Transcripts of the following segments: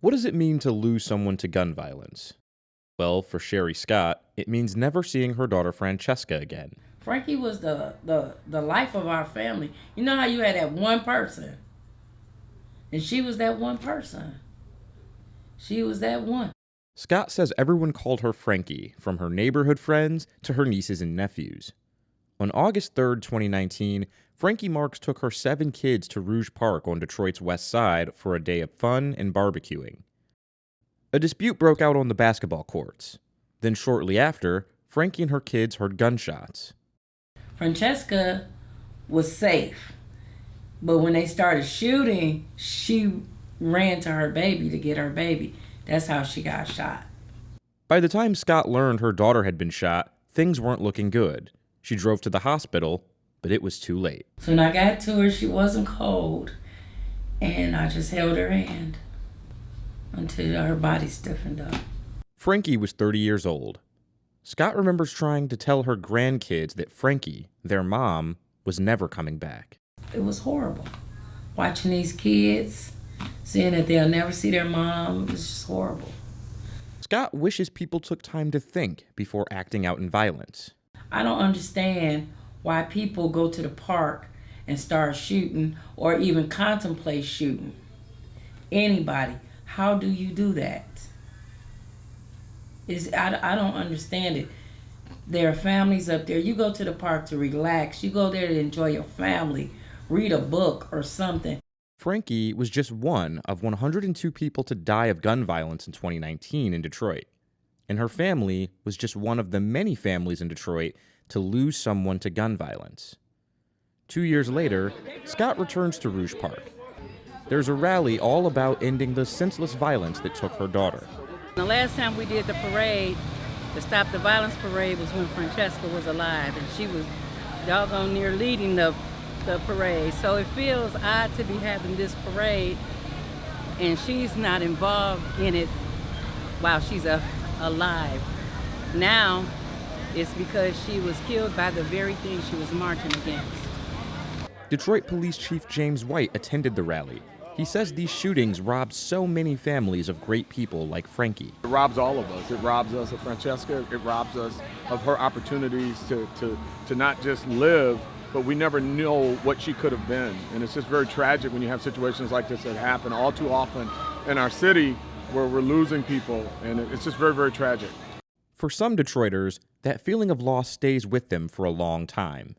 What does it mean to lose someone to gun violence? Well, for Sherri Scott, it means never seeing her daughter Francesca again. Frankie was the life of our family. You know how you had that one person? And she was that one person. She was that one. Scott says everyone called her Frankie, from her neighborhood friends to her nieces and nephews. On August 3rd, 2019, Frankie Marks took her 7 kids to Rouge Park on Detroit's west side for a day of fun and barbecuing. A dispute broke out on the basketball courts. Then shortly after, Frankie and her kids heard gunshots. Francesca was safe. But when they started shooting, she ran to her baby to get her baby. That's how she got shot. By the time Scott learned her daughter had been shot, things weren't looking good. She drove to the hospital, but it was too late. So when I got to her, she wasn't cold. And I just held her hand until her body stiffened up. Frankie was 30 years old. Scott remembers trying to tell her grandkids that Frankie, their mom, was never coming back. It was horrible. Watching these kids, seeing that they'll never see their mom, it was just horrible. Scott wishes people took time to think before acting out in violence. I don't understand why people go to the park and start shooting or even contemplate shooting anybody. How do you do that? I don't understand it. There are families up there. You go to the park to relax. You go there to enjoy your family, read a book or something. Frankie was just one of 102 people to die of gun violence in 2019 in Detroit. And her family was just one of the many families in Detroit to lose someone to gun violence. 2 years later, Scott returns to Rouge Park. There's a rally all about ending the senseless violence that took her daughter. The last time we did the parade, the Stop the Violence parade, was when Francesca was alive, and she was doggone near leading the parade. So it feels odd to be having this parade, and she's not involved in it while she's alive. Now, it's because she was killed by the very thing she was marching against. Detroit Police Chief James White attended the rally. He says these shootings robbed so many families of great people like Frankie. It robs all of us. It robs us of Francesca. It robs us of her opportunities to not just live, but we never know what she could have been. And it's just very tragic when you have situations like this that happen all too often in our city where we're losing people, and it's just very, very tragic. For some Detroiters, that feeling of loss stays with them for a long time.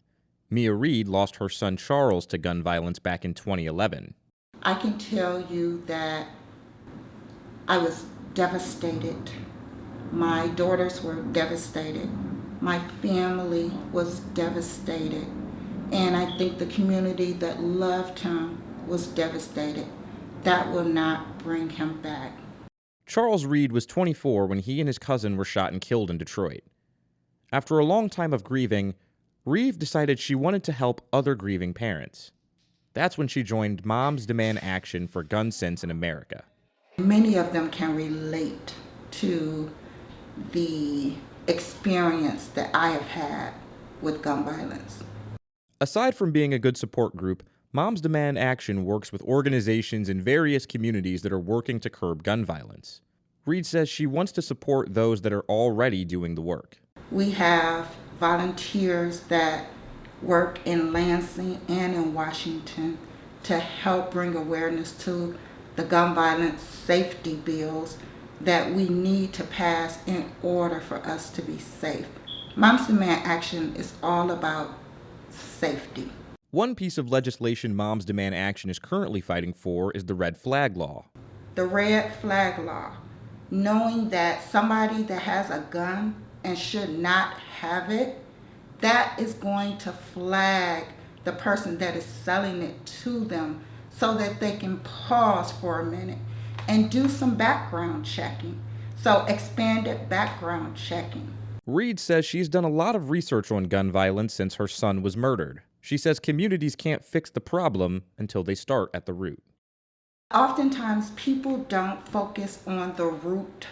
Mia Reid lost her son Charles to gun violence back in 2011. I can tell you that I was devastated. My daughters were devastated. My family was devastated. And I think the community that loved him was devastated. That will not bring him back. Charles Reid was 24 when he and his cousin were shot and killed in Detroit. After a long time of grieving, Reid decided she wanted to help other grieving parents. That's when she joined Moms Demand Action for Gun Sense in America. Many of them can relate to the experience that I have had with gun violence. Aside from being a good support group, Moms Demand Action works with organizations in various communities that are working to curb gun violence. Reid says she wants to support those that are already doing the work. We have volunteers that work in Lansing and in Washington to help bring awareness to the gun violence safety bills that we need to pass in order for us to be safe. Moms Demand Action is all about safety. One piece of legislation Moms Demand Action is currently fighting for is the red flag law. The red flag law, knowing that somebody that has a gun and should not have it, that is going to flag the person that is selling it to them so that they can pause for a minute and do some background checking. So expanded background checking. Reid says she's done a lot of research on gun violence since her son was murdered. She says communities can't fix the problem until they start at the root. Oftentimes people don't focus on the root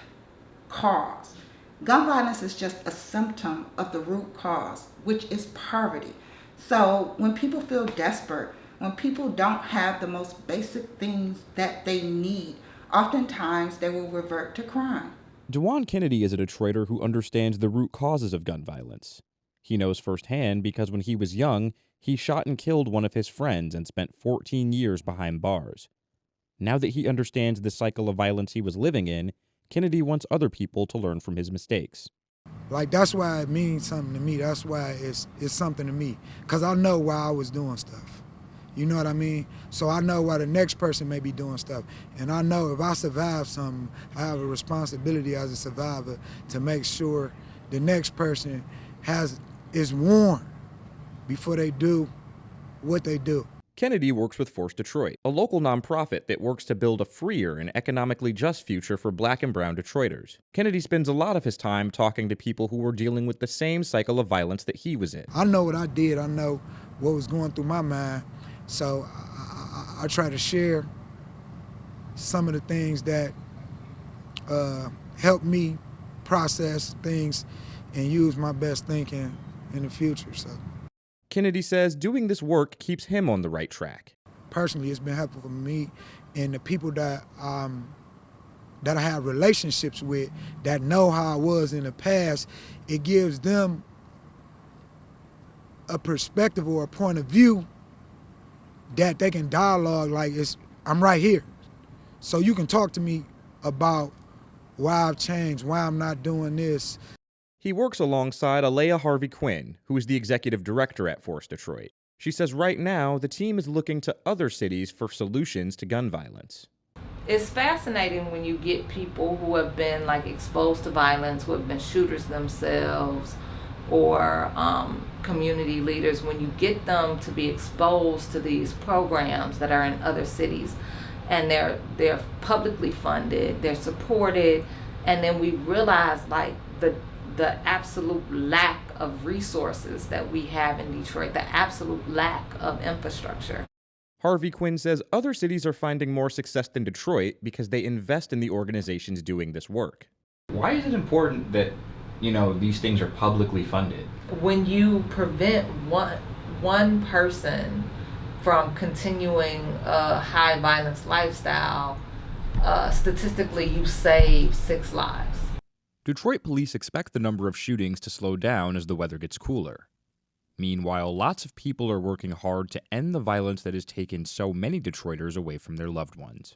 cause. Gun violence is just a symptom of the root cause, which is poverty. So when people feel desperate, when people don't have the most basic things that they need, oftentimes they will revert to crime. DeJuan Kennedy is a Detroiter who understands the root causes of gun violence. He knows firsthand because when he was young, he shot and killed one of his friends and spent 14 years behind bars. Now that he understands the cycle of violence he was living in, Kennedy wants other people to learn from his mistakes. Like, that's why it means something to me. That's why it's something to me. Because I know why I was doing stuff. You know what I mean? So I know why the next person may be doing stuff. And I know if I survive something, I have a responsibility as a survivor to make sure the next person is warned before they do what they do. Kennedy works with Force Detroit, a local nonprofit that works to build a freer and economically just future for Black and brown Detroiters. Kennedy spends a lot of his time talking to people who were dealing with the same cycle of violence that he was in. I know what I did. I know what was going through my mind. So I try to share some of the things that help me process things and use my best thinking in the future. So Kennedy says doing this work keeps him on the right track. Personally, it's been helpful for me and the people that I have relationships with that know how I was in the past. It gives them a perspective or a point of view that they can dialogue like I'm right here. So you can talk to me about why I've changed, why I'm not doing this. He works alongside Alea Harvey Quinn, who is the executive director at Force Detroit. She says right now the team is looking to other cities for solutions to gun violence. It's fascinating when you get people who have been exposed to violence, who have been shooters themselves, or community leaders, when you get them to be exposed to these programs that are in other cities, and they're publicly funded, they're supported, and then we realize the absolute lack of resources that we have in Detroit, the absolute lack of infrastructure. Harvey Quinn says other cities are finding more success than Detroit because they invest in the organizations doing this work. Why is it important that, these things are publicly funded? When you prevent one person from continuing a high violence lifestyle, statistically you save 6 lives. Detroit police expect the number of shootings to slow down as the weather gets cooler. Meanwhile, lots of people are working hard to end the violence that has taken so many Detroiters away from their loved ones.